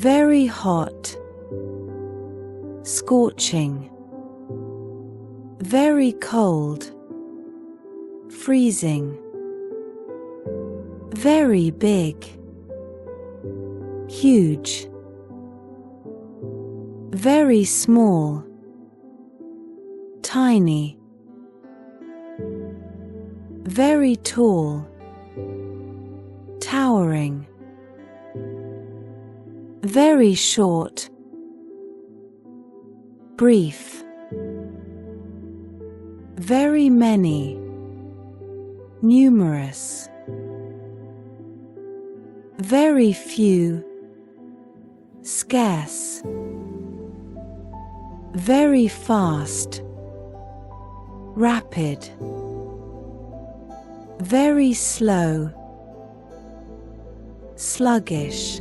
very hot, scorching, very cold, freezing, very big, huge, very small, tiny, very tall, towering, very short, brief, very many, numerous, very few, scarce, very fast, rapid, very slow, sluggish,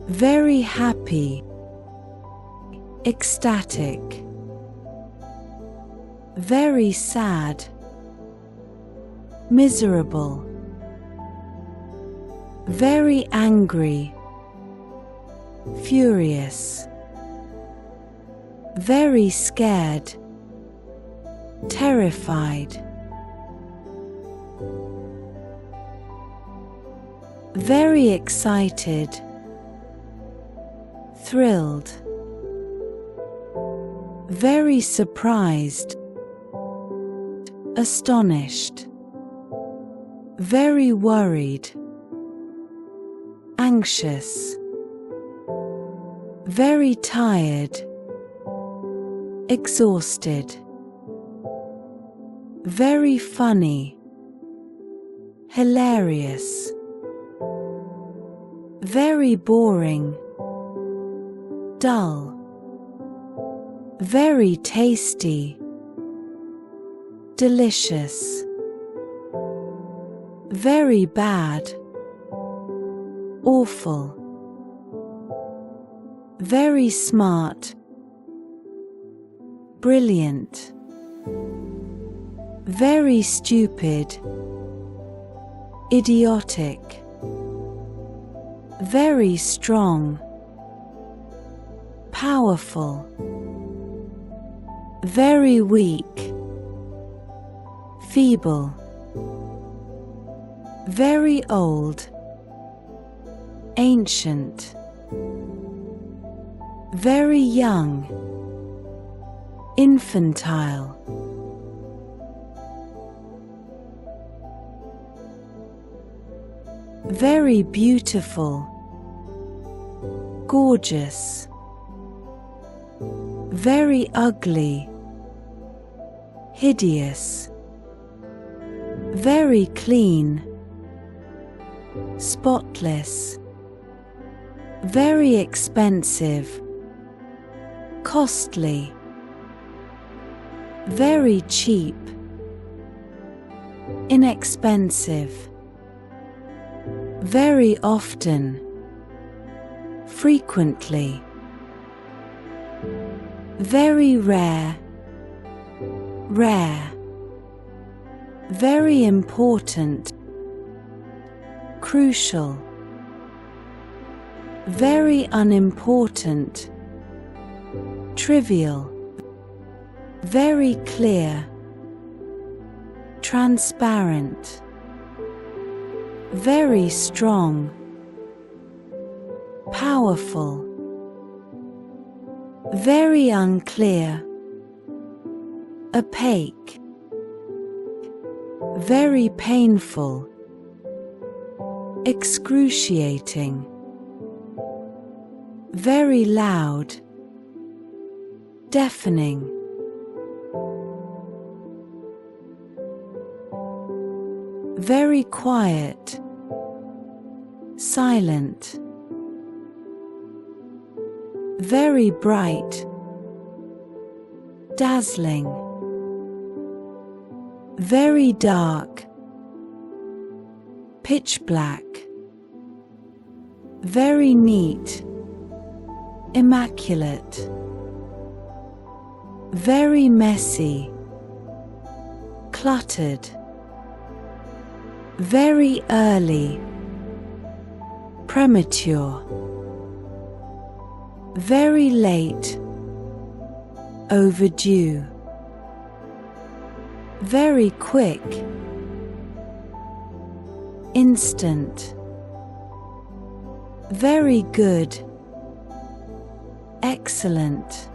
very happy, ecstatic, very sad, miserable, very angry, furious, very scared, terrified, very excited, thrilled, very surprised, astonished, very worried, anxious, very tired, exhausted, very funny, hilarious, very boring, dull, very tasty, delicious, very bad, awful, very smart, brilliant, very stupid, idiotic, very strong, powerful, very weak, feeble, very old, ancient, very young, infantile, very beautiful, gorgeous, very ugly, hideous, very clean, spotless, very expensive, costly, very cheap, inexpensive, very often, frequently, very rare, rare, very important, crucial, very unimportant, trivial, very clear, transparent, very strong, powerful, very unclear, opaque, very painful, excruciating, very loud, deafening, very quiet, silent, very bright, dazzling, very dark, pitch black, very neat, immaculate, very messy, cluttered, very early, premature, very late, overdue, very quick, instant, very good, excellent,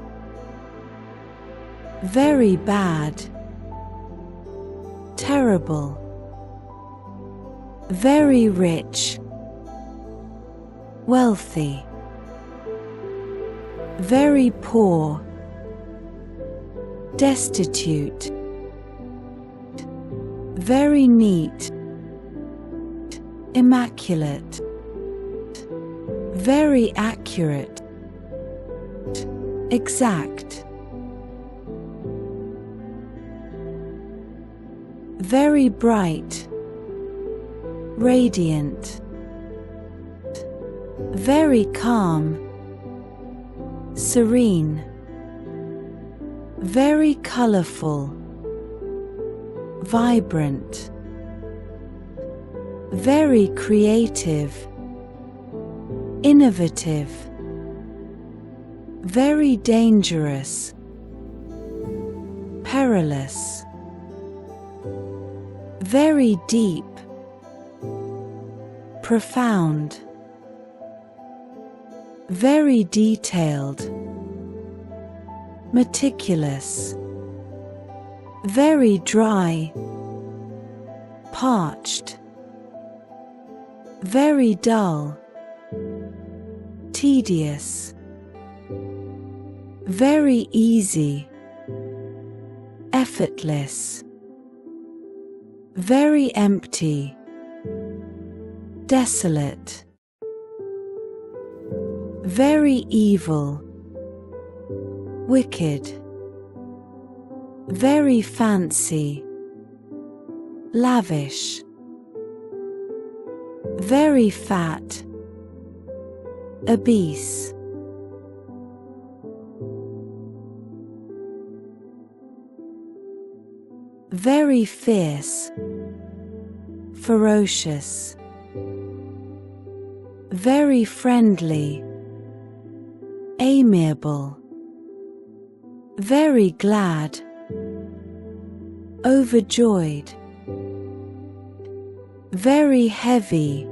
very bad, terrible, very rich, wealthy, very poor, destitute, very neat, immaculate, very accurate, exact, very bright, radiant, very calm, serene, very colorful, vibrant, very creative, innovative, very dangerous, perilous, very deep, profound, very detailed, meticulous, very dry, parched, very dull, tedious, very easy, effortless, very empty, desolate, very evil, wicked, very fancy, lavish, very fat, obese, very fierce, ferocious, very friendly, amiable, very glad, overjoyed, very heavy,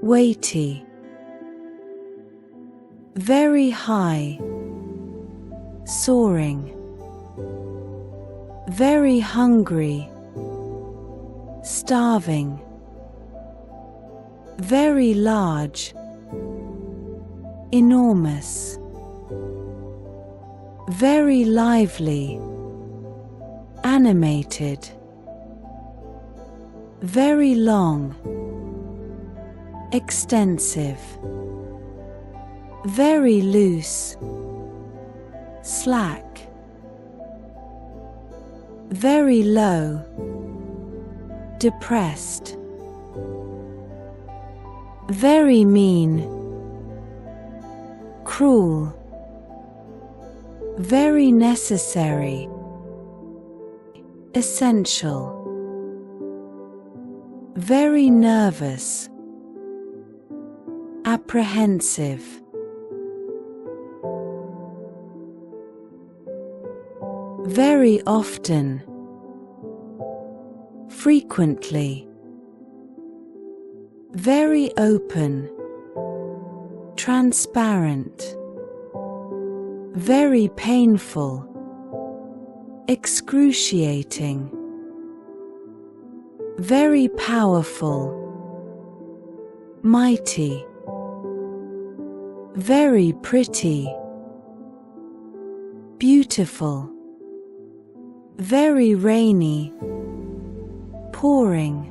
weighty, very high, soaring, very hungry, starving, very large, enormous, very lively, animated, very long, extensive, very loose, slack, very low, depressed, very mean, cruel, very necessary, essential, very nervous, apprehensive, very often, frequently, very open, transparent, very painful, excruciating, very powerful, mighty, very pretty, beautiful, very rainy, pouring,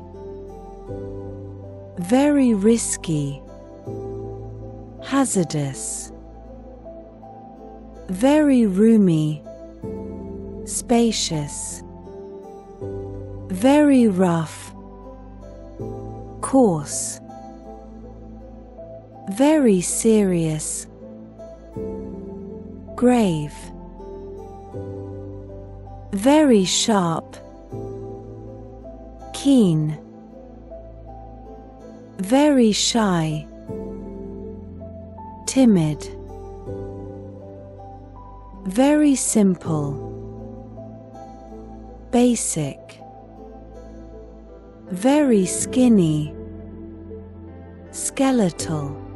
very risky, hazardous, very roomy, spacious, very rough, coarse, very serious, grave, very sharp, keen, very shy, timid, very simple, basic, very skinny, skeletal.